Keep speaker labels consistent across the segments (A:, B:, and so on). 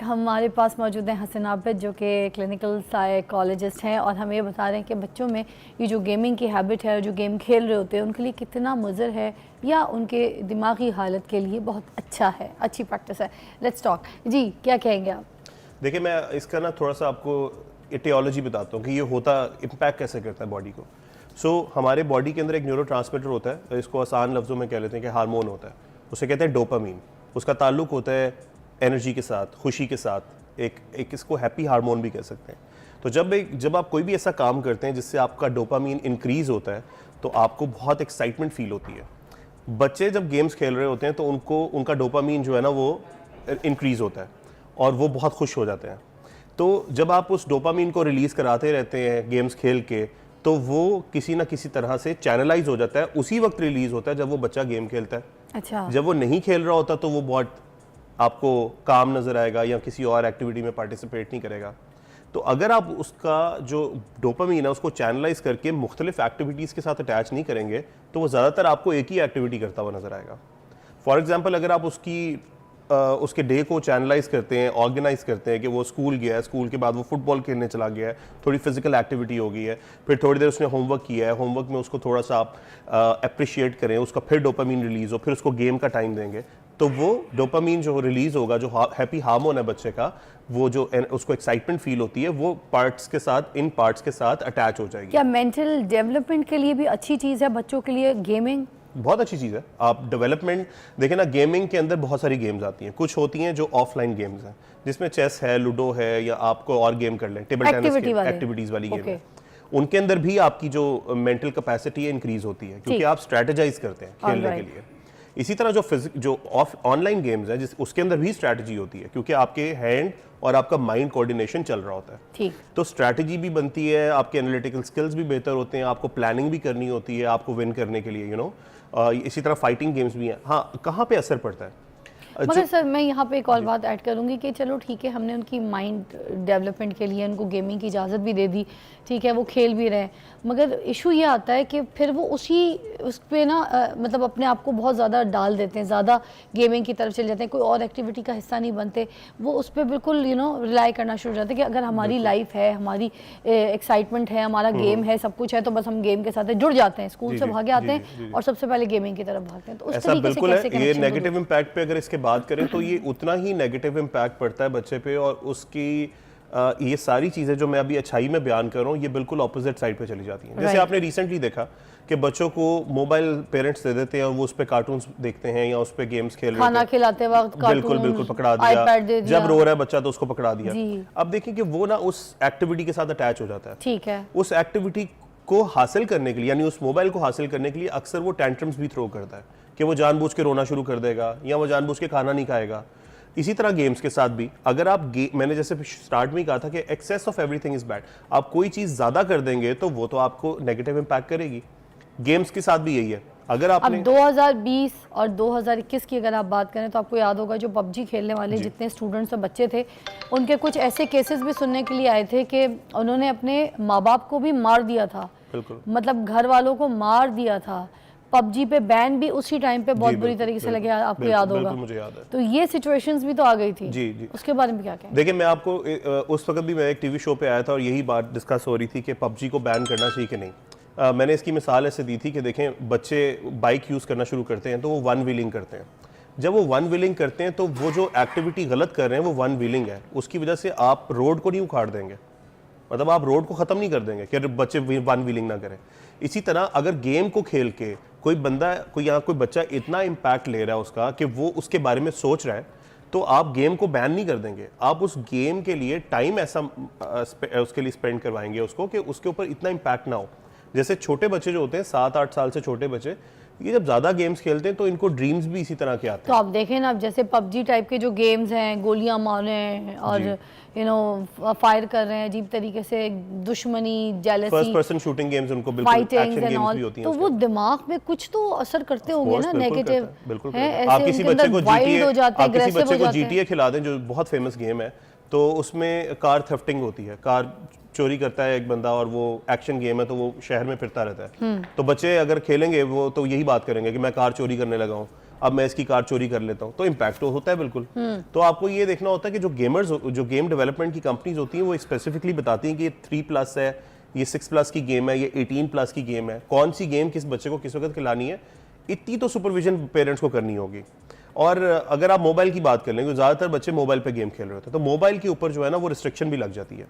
A: हमारे पास मौजूद हैं हसन आबिद जो कि क्लिनिकल साइकोलॉजिस्ट हैं और हमें ये बता रहे हैं कि बच्चों में ये जो गेमिंग की हैबिट है और जो गेम खेल रहे होते हैं उनके लिए कितना मुज़र है या उनके दिमागी हालत के लिए बहुत अच्छा है, अच्छी प्रैक्टिस है। लेट्स टॉक जी, क्या कहेंगे आप?
B: देखिए, मैं इसका ना थोड़ा सा आपको एटियोलॉजी बताता हूँ कि ये होता इम्पैक्ट कैसे करता है बॉडी को। हमारे बॉडी के अंदर एक न्यूरोट्रांसमीटर होता है, इसको आसान लफ्ज़ों में कह लेते हैं कि हार्मोन होता है, उसे कहते हैं डोपामीन। उसका ताल्लुक होता है एनर्जी के साथ, खुशी के साथ, एक इसको हैप्पी हार्मोन भी कह सकते हैं। तो जब आप कोई भी ऐसा काम करते हैं जिससे आपका डोपामीन इंक्रीज़ होता है तो आपको बहुत एक्साइटमेंट फील होती है। बच्चे जब गेम्स खेल रहे होते हैं तो उनका डोपामीन जो है ना वो इंक्रीज़ होता है और वो बहुत खुश हो जाते हैं। तो जब आप उस डोपामीन को रिलीज़ कराते रहते हैं गेम्स खेल के, तो वो किसी ना किसी तरह से चैनलाइज हो जाता है, उसी वक्त रिलीज़ होता है जब वो बच्चा गेम खेलता है।
A: अच्छा।
B: जब वो नहीं खेल रहा होता तो वो बहुत आपको काम नज़र आएगा या किसी और एक्टिविटी में पार्टिसिपेट नहीं करेगा। तो अगर आप उसका जो डोपामीन है उसको चैनलाइज करके मुख्तलिफ एक्टिविटीज़ के साथ अटैच नहीं करेंगे तो वो ज़्यादातर आपको एक ही एक्टिविटी करता हुआ नज़र आएगा। फॉर एग्जांपल, अगर आप उसके डे को चैनलाइज करते हैं, ऑर्गेनाइज करते हैं कि वो स्कूल गया है, स्कूल के बाद वो फुटबॉल खेलने चला गया है, थोड़ी फिजिकल एक्टिविटी हो गई है, फिर थोड़ी देर उसने होमवर्क किया है, होमवर्क में उसको थोड़ा सा आप अप्रिशिएट करें, उसका फिर डोपामीन रिलीज़ हो, फिर उसको गेम का टाइम देंगे, तो वो डोपामीन जो रिलीज़ होगा, जो हैप्पी हार्मोन है बच्चे का, वो जो उसको एक्साइटमेंट फील होती है, वो इन पार्ट्स के साथ अटैच हो जाएगी।
A: क्या मेंटल डेवलपमेंट के लिए भी अच्छी चीज़ है बच्चों के लिए गेमिंग?
B: बहुत अच्छी चीज़ है। आप डेवलपमेंट देखें ना, गेमिंग के अंदर बहुत सारी गेम्स आती हैं। कुछ होती हैं जो ऑफलाइन गेम्स हैं, जिसमें चेस है, लूडो है, या आपको और गेम कर लें, टेबल टेनिस एक्टिविटीज़ वाली गेम है। उनके अंदर भी आपकी जो मेंटल कैपेसिटी है इंक्रीज होती है, क्योंकि आप स्ट्रैटेजाइज करते हैं खेलने के लिए। इसी तरह जो ऑनलाइन गेम्स है उसके अंदर भी स्ट्रैटेजी होती है, क्योंकि आपके हैंड और आपका माइंड कोऑर्डिनेशन चल रहा होता है।
A: ठीक।
B: तो स्ट्रैटेजी भी बनती है, आपके एनालिटिकल स्किल्स भी बेहतर होते हैं, आपको प्लानिंग भी करनी होती है आपको विन करने के लिए, इसी तरह फाइटिंग गेम्स भी हैं। हाँ, कहाँ पे असर पड़ता है?
A: मगर सर मैं यहाँ पे एक और बात ऐड करूँगी कि चलो ठीक है, हमने उनकी माइंड डेवलपमेंट के लिए उनको गेमिंग की इजाज़त भी दे दी, ठीक है, वो खेल भी रहे हैं, मगर इशू ये आता है कि फिर वो उस पर ना मतलब अपने आप को बहुत ज़्यादा डाल देते हैं, ज़्यादा गेमिंग की तरफ चले जाते हैं, कोई और एक्टिविटी का हिस्सा नहीं बनते, वो उस पर बिल्कुल रिलाई करना शुरू हो जाते हैं कि अगर हमारी लाइफ है, हमारी एक्साइटमेंट है, हमारा गेम है, सब कुछ है, तो बस हम गेम के साथ जुड़ जाते हैं, स्कूल से भागे आते हैं और सबसे पहले गेमिंग की तरफ भागते हैं। तो उस तरीके से कैसे
B: ये नेगेटिव इम्पैक्ट पे अगर इसके बात करें तो ये उतना ही नेगेटिव इम्पैक्ट पड़ता है बच्चे पे, और उसकी ये सारी चीज़ें जो मैं अभी अच्छाई में बयान कर रहा हूँ ये बिल्कुल ऑपोजिट साइड पे चली जाती हैं। जैसे आपने रिसेंटली देखा कि बच्चों को मोबाइल पेरेंट्स दे देते हैं और वो उस पर कार्टून्स देखते हैं या उस पर गेम्स खेल रहे हैं,
A: खाना खिलाते वक्त
B: बिल्कुल पकड़ा दिया, जब रो रहा है बच्चा तो उसको पकड़ा दिया। अब देखिए कि वो ना उस एक्टिविटी के साथ अटैच हो जाता है।
A: ठीक है।
B: उस एक्टिविटी को हासिल करने के लिए, यानी उस मोबाइल को हासिल करने के लिए अक्सर वो टेंट्रम्स भी थ्रो करता है कि वो जानबूझ के रोना शुरू कर देगा या वो जानबूझ के खाना नहीं खाएगा। इसी तरह गेम्स के साथ भी, अगर आप मैंने जैसे स्टार्ट में कहा था कि excess of everything is bad, आप कोई चीज़ ज़्यादा कर देंगे तो वो तो आपको नेगेटिव इम्पैक्ट करेगी। गेम्स के साथ भी यही है। अगर आपने
A: अब 2020 और 2021 की अगर आप बात करें तो आपको याद होगा जो पबजी खेलने वाले जितने स्टूडेंट्स और बच्चे थे, उनके कुछ ऐसे केसेस भी सुनने के लिए आए थे कि उन्होंने अपने माँ बाप को भी मार दिया था, मतलब घर वालों को मार दिया था। पबजी पे बैन भी उसी टाइम पे बहुत बुरी तरीके से लगे, आपको याद होगा।
B: मुझे याद है।
A: तो ये सिचुएशंस भी तो आ गई थी।
B: जी।
A: उसके बारे में क्या कहें?
B: देखिए, मैं आपको उस वक्त भी मैं एक टीवी शो पे आया था और यही बात डिस्कस हो रही थी कि पबजी को बैन करना चाहिए कि नहीं। मैंने इसकी मिसाल ऐसे दी थी कि देखें, बच्चे बाइक यूज़ करना शुरू करते हैं तो वो वन व्हीलिंग करते हैं। जब वो वन व्हीलिंग करते हैं तो वो जो एक्टिविटी गलत कर रहे हैं वो वन व्हीलिंग है, उसकी वजह से आप रोड को नहीं उखाड़ देंगे, मतलब आप रोड को ख़त्म नहीं कर देंगे कि बच्चे वन व्हीलिंग ना करें। इसी तरह अगर गेम को खेल के कोई बच्चा इतना इम्पैक्ट ले रहा है उसका कि वो उसके बारे में सोच रहा है, तो आप गेम को बैन नहीं कर देंगे, आप उस गेम के लिए टाइम ऐसा उसके लिए स्पेंड करवाएंगे उसको कि उसके ऊपर इतना इम्पैक्ट ना हो। जैसे छोटे बच्चे जो होते हैं 7-8 साल से छोटे बच्चे, ये जब ज़्यादा गेम्स खेलते हैं तो इनको ड्रीम्स भी इसी तरह के आते हैं।
A: तो आप देखें ना, जैसे पबजी टाइप के जो गेम्स हैं, गोलियां मार रहे हैं और फायर कर रहे हैं अजीब तरीके से, दुश्मनी, jealousy,
B: first person shooting games, उनको बिल्कुल एक्शन गेम्स भी होती हैं,
A: तो वो दिमाग में कुछ तो असर करते होंगे ना, नेगेटिव।
B: बिल्कुल। आप किसी बच्चे को GTA खिला दें, जो बहुत फेमस गेम है, तो उसमें कार थेफ्टिंग होती है, कार चोरी करता है एक बंदा और वो एक्शन गेम है तो वो शहर में फिरता रहता है। तो बच्चे अगर खेलेंगे वो तो यही बात करेंगे कि मैं कार चोरी करने लगा हूँ। अब मैं इसकी कार चोरी कर लेता हूँ, तो इम्पैक्ट तो होता है बिल्कुल। तो आपको ये देखना होता है कि जो गेमर्स, जो गेम डेवलपमेंट की कंपनीज होती हैं वो स्पेसिफिकली बताती हैं कि ये 3+ है, ये 6+ की गेम है, ये 18+ की गेम है, कौन सी गेम किस बच्चे को किस वक्त खिलानी है, इतनी तो सुपरविजन पेरेंट्स को करनी होगी। और अगर आप मोबाइल की बात कर लें, तो ज़्यादातर बच्चे मोबाइल पे गेम खेल रहे होते हैं, तो मोबाइल के ऊपर जो है ना वो रिस्ट्रिक्शन भी लग जाती है।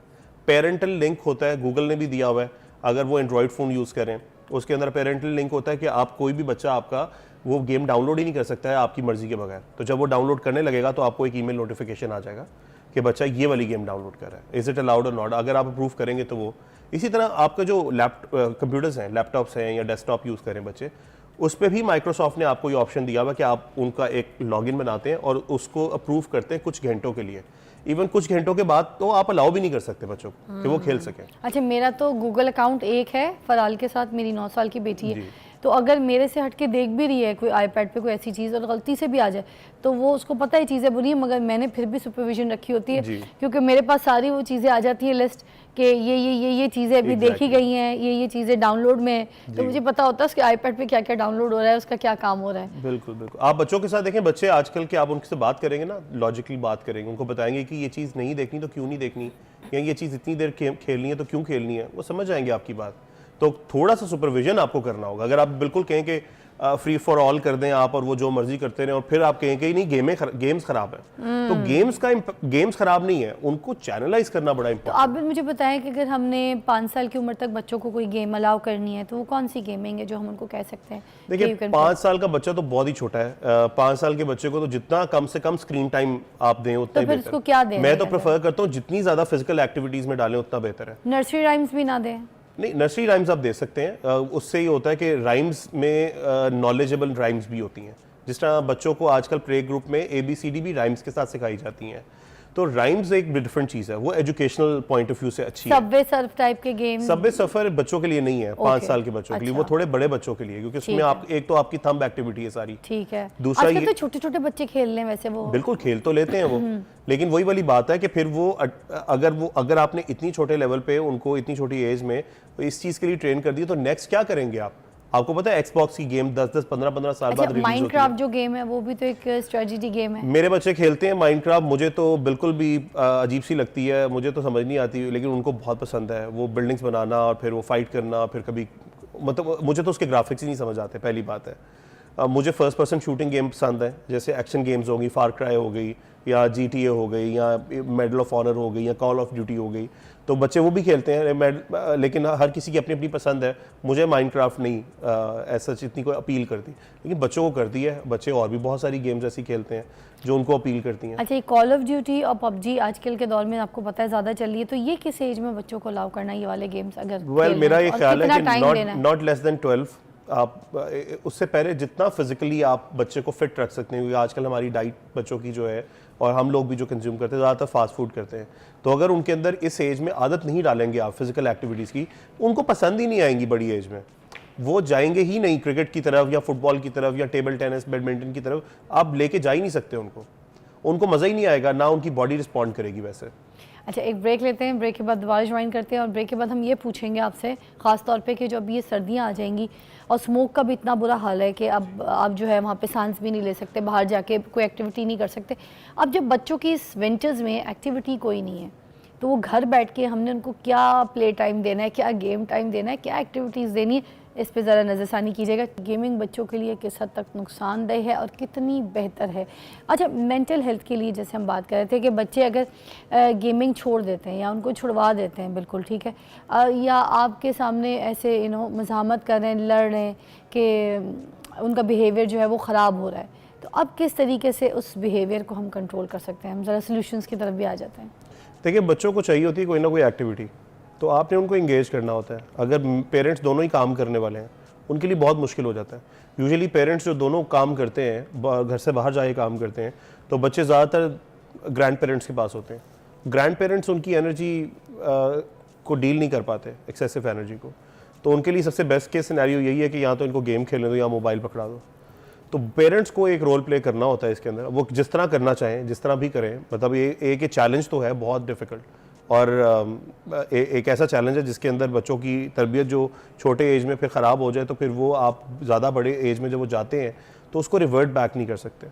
B: पेरेंटल लिंक होता है, गूगल ने भी दिया हुआ है, अगर वो एंड्रॉयड फ़ोन यूज़ करें उसके अंदर पेरेंटल लिंक होता है कि आप कोई भी बच्चा आपका वो गेम डाउनलोड ही नहीं कर सकता है आपकी मर्जी के बगैर। तो जब वो डाउनलोड करने लगेगा तो आपको एक ईमेल नोटिफिकेशन आ जाएगा कि बच्चा ये वाली गेम डाउनलोड कर रहा है, इज़ इट अलाउड और नॉट। अगर आप अप्रूव करेंगे तो वो, इसी तरह आपका जो कंप्यूटर्स हैं, लैपटॉप्स हैं या डेस्कटॉप यूज़ करें बच्चे, उस पर भी माइक्रोसॉफ्ट ने आपको ये ऑप्शन दिया हुआ कि आप उनका एक लॉगिन बनाते हैं और उसको अप्रूव करते हैं कुछ घंटों के लिए। इवन कुछ घंटों के बाद तो आप अलाउ भी नहीं कर सकते बच्चों को कि वो खेल सकें।
A: अच्छा, मेरा तो गूगल अकाउंट एक है फराल के साथ, मेरी 9 साल की बेटी है, तो अगर मेरे से हट के देख भी रही है कोई आईपैड पे कोई ऐसी चीज़ और गलती से भी आ जाए तो वो उसको पता है चीज़ें बुरी है, मगर मैंने फिर भी सुपरविजन रखी होती है क्योंकि मेरे पास सारी वो चीज़ें आ जाती है लिस्ट कि ये चीज़ें अभी देखी गई हैं, ये चीज़ें डाउनलोड में है, तो मुझे पता होता है उसके आईपैड पे क्या क्या डाउनलोड हो रहा है, उसका क्या काम हो रहा है।
B: बिल्कुल बिल्कुल। आप बच्चों के साथ देखें, बच्चे आजकल के आप उनसे बात करेंगे ना, लॉजिकली बात करेंगे, उनको बताएंगे कि ये चीज़ नहीं देखनी तो क्यों नहीं देखनी, या ये चीज़ इतनी देर खेलनी है तो क्यों खेलनी है, वो समझ जाएंगे आपकी बात। तो थोड़ा सा सुपरविजन आपको करना होगा। अगर आप बिल्कुल कहें कि फ्री फॉर ऑल कर दें आप और वो जो मर्जी करते रहें और फिर आप कहें कि नहीं गेम्स खराब है, तो गेम्स खराब नहीं है, उनको चैनलाइज करना बड़ा
A: तो
B: इंपॉर्टेंट।
A: आप भी मुझे बताएं कि अगर हमने 5 साल की उम्र तक बच्चों को कोई गेम अलाउ करनी है तो वो कौन सी गेमिंग है जो हम उनको कह सकते हैं?
B: देखिए 5 साल का बच्चा तो बहुत ही छोटा है। 5 साल के बच्चे को तो जितना कम से कम स्क्रीन टाइम आप दें उतना ही बेहतर।
A: उसको क्या दें?
B: मैं तो प्रेफर करता हूँ जितनी ज्यादा फिजिकल एक्टिविटीज में डालें उतना बेहतर है।
A: नर्सरी राइम्स भी ना दें?
B: नहीं, नर्सरी राइम्स आप दे सकते हैं, उससे ये होता है कि राइम्स में नॉलेजेबल राइम्स भी होती हैं। जिस तरह बच्चों को आजकल प्ले ग्रुप में ABCD भी राइम्स के साथ सिखाई जाती हैं, तो राइम्स एक डिफरेंट चीज़ है, वो एजुकेशनल पॉइंट ऑफ व्यू से अच्छी है।
A: सबवे सर्फ टाइप के गेम?
B: सबवे सफर बच्चों के लिए नहीं है, 5 साल के बच्चों के लिए, वो थोड़े बड़े बच्चों के लिए, क्योंकि उसमें आप एक तो आपकी थंब एक्टिविटी है सारी,
A: ठीक है।
B: दूसरा ये
A: तो छोटे छोटे बच्चे खेल रहे हैं वैसे, वो
B: बिल्कुल खेल तो लेते हैं वो, लेकिन वही वाली बात है कि फिर वो अगर आपने इतनी छोटे लेवल पे उनको इतनी छोटी एज में इस चीज़ के लिए ट्रेन कर दिया तो नेक्स्ट क्या करेंगे आप? आपको पता है एक्सबॉक्स की गेम 10-10, 15-15 साल बाद रिलीज होती है।
A: माइनक्राफ्ट जो गेम है वो भी तो एक स्ट्रेटजी गेम है।
B: मेरे बच्चे खेलते हैं माइनक्राफ्ट, मुझे तो बिल्कुल भी अजीब सी लगती है, मुझे तो समझ नहीं आती, लेकिन उनको बहुत पसंद है वो बिल्डिंग्स बनाना और फिर वो फाइट करना, फिर कभी मतलब मुझे तो उसके ग्राफिक्स ही नहीं समझ आते, पहली बात है। मुझे फर्स्ट पर्सन शूटिंग गेम पसंद है, जैसे एक्शन गेम्स हो गई, फार क्राई हो गई या GTA हो गई या मेडल ऑफ ऑनर हो गई या कॉल ऑफ ड्यूटी हो गई, तो बच्चे वो भी खेलते हैं, लेकिन हर किसी की अपनी अपनी पसंद है। मुझे माइनक्राफ्ट नहीं ऐसा इतनी कोई अपील करती, लेकिन बच्चों को करती है। बच्चे और भी बहुत सारी गेम्स ऐसी खेलते हैं जो उनको अपील करती हैं।
A: अच्छा, कॉल ऑफ ड्यूटी और PUBG आजकल के दौर में आपको पता है ज़्यादा चल रही है, तो ये किस एज में बच्चों को अलाउ करना ये वाले गेम्स? अगर
B: मेरा ये ख्याल है कि नॉट लेस देन 12। आप उससे पहले जितना फिजिकली आप बच्चे को फिट रख सकते हैं, क्योंकि आजकल हमारी डाइट बच्चों की जो है और हम लोग भी जो कंज्यूम करते हैं ज़्यादातर फास्ट फूड करते हैं, तो अगर उनके अंदर इस एज में आदत नहीं डालेंगे आप फिजिकल एक्टिविटीज़ की, उनको पसंद ही नहीं आएंगी बड़ी एज में, वो जाएंगे ही नहीं क्रिकेट की तरफ या फुटबॉल की तरफ या टेबल टेनिस बैडमिंटन की तरफ, आप लेके जा ही नहीं सकते उनको मज़ा ही नहीं आएगा, ना उनकी बॉडी रिस्पॉन्ड करेगी वैसे।
A: अच्छा, एक ब्रेक लेते हैं, ब्रेक के बाद दोबारा ज्वाइन करते हैं और ब्रेक के बाद हम ये पूछेंगे आपसे ख़ास तौर पे कि जो अभी ये सर्दियाँ आ जाएंगी और स्मोक का भी इतना बुरा हाल है कि अब आप जो है वहाँ पे सांस भी नहीं ले सकते, बाहर जाके कोई एक्टिविटी नहीं कर सकते। अब जब बच्चों की इस विंटर्स में एक्टिविटी कोई नहीं है तो वो घर बैठ के हमने उनको क्या प्ले टाइम देना है, क्या गेम टाइम देना है, क्या एक्टिविटीज़ देनी है, इस पे ज़रा नज़रसानी कीजिएगा। गेमिंग बच्चों के लिए किस हद तक नुकसानदेह है और कितनी बेहतर है। अच्छा, मेंटल हेल्थ के लिए जैसे हम बात कर रहे थे कि बच्चे अगर गेमिंग छोड़ देते हैं या उनको छुड़वा देते हैं, बिल्कुल ठीक है, या आपके सामने ऐसे मज़ामत कर रहे हैं, लड़ रहे हैं कि उनका बिहेवियर जो है वो ख़राब हो रहा है, तो अब किस तरीके से उस बिहेवियर को हम कंट्रोल कर सकते हैं? हम ज़रा सोल्यूशंस की तरफ भी आ जाते हैं।
B: देखिए, बच्चों को चाहिए होती है कोई ना कोई एक्टिविटी, तो आपने उनको इंगेज करना होता है। अगर पेरेंट्स दोनों ही काम करने वाले हैं उनके लिए बहुत मुश्किल हो जाता है। यूजुअली पेरेंट्स जो दोनों काम करते हैं, घर से बाहर जाके काम करते हैं, तो बच्चे ज़्यादातर ग्रैंड पेरेंट्स के पास होते हैं। ग्रैंड पेरेंट्स उनकी एनर्जी को डील नहीं कर पाते, एक्सेसिव एनर्जी को, तो उनके लिए सबसे बेस्ट केस सिनेरियो यही है कि या तो इनको गेम खेलने दो या मोबाइल पकड़ा दो। तो पेरेंट्स को एक रोल प्ले करना होता है इसके अंदर, वो जिस तरह करना चाहें, जिस तरह भी करें, मतलब ये एक चैलेंज तो है बहुत डिफ़िकल्ट, और एक ऐसा चैलेंज है जिसके अंदर बच्चों की तरबियत जो छोटे एज में फिर ख़राब हो जाए, तो फिर वो आप ज़्यादा बड़े एज में जब वो जाते हैं तो उसको रिवर्ट बैक नहीं कर सकते।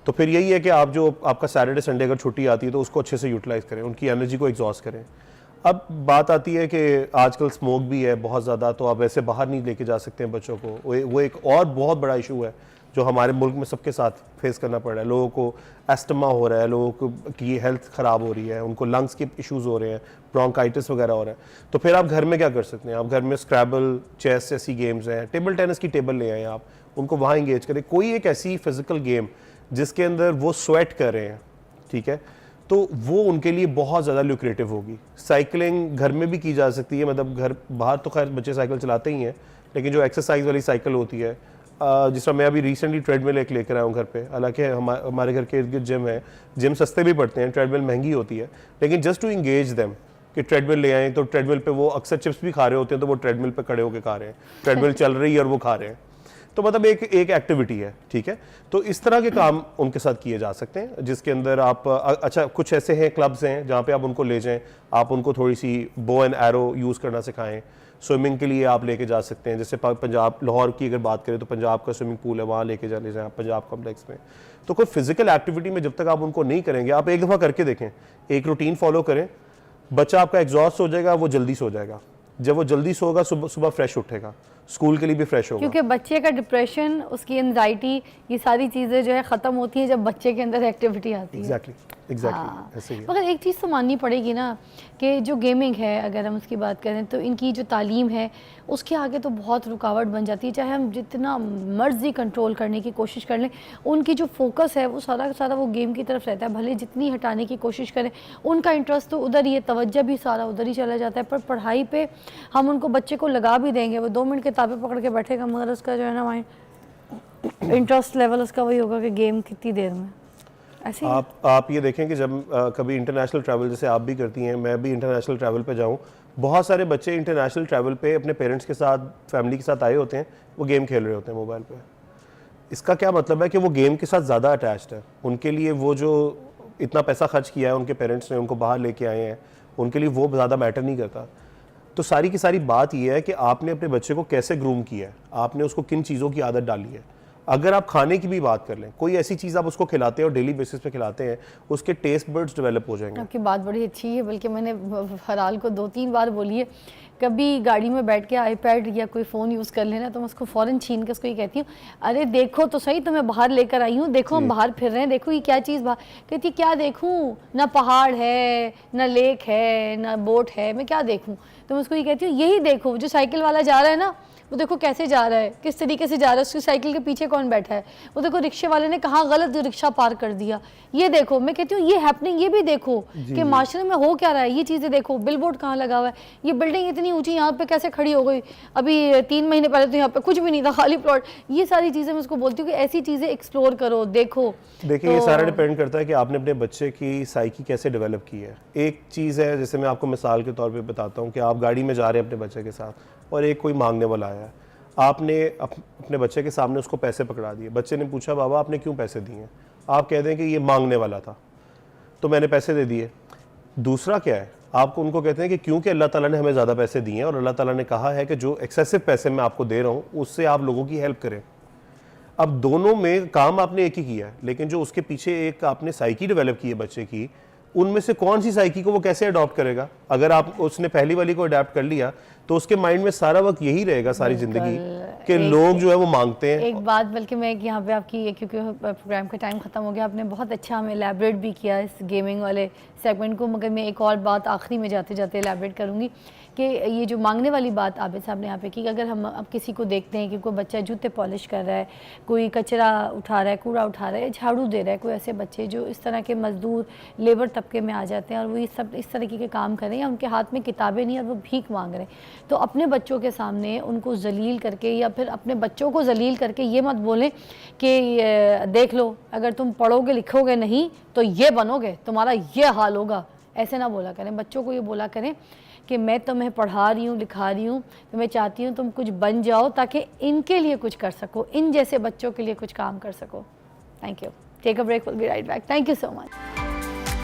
B: तो फिर यही है कि आप जो आपका सैटरडे संडे अगर छुट्टी आती है तो उसको अच्छे से यूटिलाइज़ करें, उनकी एनर्जी को एग्जॉस्ट करें। अब बात आती है कि आजकल स्मोक भी है बहुत ज़्यादा, तो आप ऐसे बाहर नहीं लेके जा सकते हैं बच्चों को। वो एक और बहुत बड़ा इशू है जो हमारे मुल्क में सबके साथ फेस करना पड़ रहा है। लोगों को एस्थमा हो रहा है, लोगों को की हेल्थ ख़राब हो रही है, उनको लंग्स के इश्यूज़ हो रहे हैं, ब्रोंकाइटिस वगैरह हो रहा है। तो फिर आप घर में क्या कर सकते हैं? आप घर में स्क्रैबल, चेस जैसी गेम्स हैं, टेबल टेनिस की टेबल ले आएँ, आप उनको वहाँ इंगेज करें। कोई एक ऐसी फिजिकल गेम जिसके अंदर वो स्वेट कर रहे हैं, ठीक है, तो वो उनके लिए बहुत ज़्यादा ल्यूक्रेटिव होगी। साइकिलिंग घर में भी की जा सकती है, मतलब घर बाहर तो खैर बच्चे साइकिल चलाते ही हैं, लेकिन जो एक्सरसाइज वाली साइकिल होती है, जिस तरह मैं अभी रिसेंटली ट्रेडमिल एक लेकर आया हूँ घर पे। हालांकि हमारे घर के इर्द गिर्द जिम है, जिम सस्ते भी पड़ते हैं, ट्रेडमिल महंगी होती है, लेकिन जस्ट टू इंगेज देम कि ट्रेडमिल ले आएँ, तो ट्रेडमिल पे वो अक्सर चिप्स भी खा रहे होते हैं, तो वो ट्रेडमिल पे खड़े होकर खा रहे हैं, ट्रेडमिल चल रही है और वो खा रहे हैं। तो मतलब एक एक्टिविटी है, ठीक है। तो इस तरह के काम उनके साथ किए जा सकते हैं, जिसके अंदर आप अच्छा कुछ ऐसे हैं क्लब्स हैं जहाँ पे आप उनको ले जाएं, आप उनको थोड़ी सी बो एंड एरो यूज़ करना सिखाएं। स्विमिंग के लिए आप लेके जा सकते हैं, जैसे पंजाब लाहौर की अगर बात करें तो पंजाब का स्विमिंग पूल है, वहाँ लेके ले जाएं आप पंजाब कॉम्प्लेक्स में। तो कोई फिजिकल एक्टिविटी में जब तक आप उनको नहीं करेंगे, आप एक दफ़ा करके देखें, एक रूटीन फॉलो करें, बच्चा आपका एग्जॉस्ट हो जाएगा, वो जल्दी सो जाएगा। जब वो जल्दी सोगा सुबह फ्रेश उठेगा, स्कूल के लिए भी फ्रेश होगा।
A: क्योंकि बच्चे का डिप्रेशन, उसकी एंजाइटी, ये सारी चीज़ें जो है ख़त्म होती हैं जब बच्चे के अंदर एक्टिविटी आती है।
B: एग्जैक्टली ऐसे ही है।
A: मगर एक चीज़ तो माननी पड़ेगी ना कि जो गेमिंग है, अगर हम उसकी बात करें तो इनकी जो तालीम है उसके आगे तो बहुत रुकावट बन जाती है। चाहे हम जितना मर्जी कंट्रोल करने की कोशिश कर लें, उनकी जो फोकस है वो सारा का सारा वो गेम की तरफ रहता है। भले जितनी हटाने की कोशिश करें, उनका इंटरेस्ट तो उधर ही है, तवज्जो भी सारा उधर ही चला जाता है। पर पढ़ाई पे हम उनको बच्चे को लगा भी देंगे, वो 2 मिनट किताबें पकड़ के बैठेगा, मगर उसका जो है ना माइंड इंटरेस्ट लेवल उसका वही होगा कि गेम कितनी देर में। ऐसे
B: आप ये देखें कि जब कभी इंटरनेशनल ट्रैवल, जैसे आप भी करती हैं, मैं भी इंटरनेशनल ट्रैवल पे जाऊं, बहुत सारे बच्चे इंटरनेशनल ट्रैवल पे अपने पेरेंट्स के साथ, फैमिली के साथ आए होते हैं, वो गेम खेल रहे होते हैं मोबाइल पे। इसका क्या मतलब है कि वो गेम के साथ ज़्यादा अटैच्ड है। उनके लिए वो जो इतना पैसा खर्च किया है उनके पेरेंट्स ने, उनको बाहर लेके आए हैं, उनके लिए वो ज़्यादा मैटर नहीं करता। तो सारी की सारी बात ये है कि आपने अपने बच्चे को कैसे ग्रूम किया है, आपने उसको किन चीज़ों की आदत डाली है। अगर आप खाने की भी बात कर लें, कोई ऐसी चीज़ आप उसको खिलाते हैं और डेली बेसिस पे खिलाते हैं, उसके टेस्ट बर्ड्स डेवलप हो जाएंगे।
A: आपकी बात बड़ी अच्छी है, बल्कि मैंने हराल को 2-3 बार बोली है, कभी गाड़ी में बैठ के आईपैड या कोई फ़ोन यूज़ कर लेना तो मैं उसको फ़ौरन छीन के उसको ये कहती हूँ, अरे देखो तो सही, तुम्हें बाहर लेकर आई हूँ, देखो हम बाहर फिर रहे हैं, देखो ये क्या चीज़ बाहर। कहती क्या देखूँ, ना पहाड़ है, ना लेक है, ना बोट है, मैं क्या देखूँ। तो मैं उसको ये कहती हूँ, यही देखो, जो साइकिल वाला जा रहा है ना, वो देखो कैसे जा रहा है, किस तरीके से जा रहा है, उसकी साइकिल के पीछे कौन बैठा है, वो देखो रिक्शे वाले ने कहाँ गलत रिक्शा पार कर दिया, ये देखो। मैं कहती हूँ ये हैपनिंग, ये भी देखो कि माशरे में हो क्या रहा है, ये चीज़ें देखो, बिलबोर्ड कहाँ लगा हुआ है, ये बिल्डिंग इतनी ऊंची यहाँ पे कैसे खड़ी हो गई, अभी 3 महीने पहले तो यहाँ पे कुछ भी नहीं था, खाली प्लॉट। ये सारी चीज़ें मैं उसको बोलती हूँ कि ऐसी चीज़ें एक्सप्लोर करो, देखो।
B: देखिए ये सारा डिपेंड करता है कि आपने अपने बच्चे की साइकी कैसे डेवलप की है। एक चीज़ है, जैसे मैं आपको मिसाल के तौर पे बताता हूँ कि आप गाड़ी में जा रहे हैं अपने बच्चे के साथ और एक कोई मांगने वाला आया, आपने अपने बच्चे के सामने उसको पैसे पकड़ा दिए, बच्चे ने पूछा बाबा आपने क्यों पैसे दिए, आप कह दें कि ये मांगने वाला था तो मैंने पैसे दे दिए। दूसरा क्या है, आपको उनको कहते हैं कि क्योंकि अल्लाह ताला ने हमें ज़्यादा पैसे दिए हैं और अल्लाह ताला ने कहा है कि जो एक्सेसिव पैसे मैं आपको दे रहा हूँ उससे आप लोगों की हेल्प करें। अब दोनों में काम आपने एक ही किया है, लेकिन जो उसके पीछे एक आपने साइकी डेवलप की है बच्चे की, उनमें से कौन सी साइकी को वो कैसे अडॉप्ट करेगा। अगर आप उसने पहली वाली को अडॉप्ट कर लिया तो उसके माइंड में सारा वक्त यही रहेगा सारी जिंदगी कि लोग जो है वो मांगते हैं।
A: एक बात, बल्कि मैं यहाँ पे आपकी, क्योंकि प्रोग्राम का टाइम ख़त्म हो गया, आपने बहुत अच्छा हमें एलैबोरेट भी किया इस गेमिंग वाले सेगमेंट को, मगर मैं एक और बात आखिरी में जाते जाते एलैबोरेट करूँगी कि ये जो मांगने वाली बात आबिद साहब ने यहाँ पे की, अगर हम अब किसी को देखते हैं कि कोई बच्चा जूते पॉलिश कर रहा है, कोई कचरा उठा रहा है, कूड़ा उठा रहा है, झाड़ू दे रहा है, कोई ऐसे बच्चे जो इस तरह के मजदूर लेबर तबके में आ जाते हैं और वो ये सब इस तरीके के काम कर रहे हैं, या उनके हाथ में किताबें नहीं और वो भीख मांग रहे हैं, तो अपने बच्चों के सामने उनको जलील करके या फिर अपने बच्चों को जलील करके ये मत बोलें कि देख लो अगर तुम पढ़ोगे लिखोगे नहीं तो ये बनोगे, तुम्हारा ये हाल होगा। ऐसे ना बोला करें, बच्चों को ये बोला करें कि मैं तुम्हें पढ़ा रही हूँ, लिखा रही हूँ, तो मैं चाहती हूँ तुम कुछ बन जाओ ताकि इनके लिए कुछ कर सको, इन जैसे बच्चों के लिए कुछ काम कर सको। Thank you. Take a break, will be right back. Thank you so much.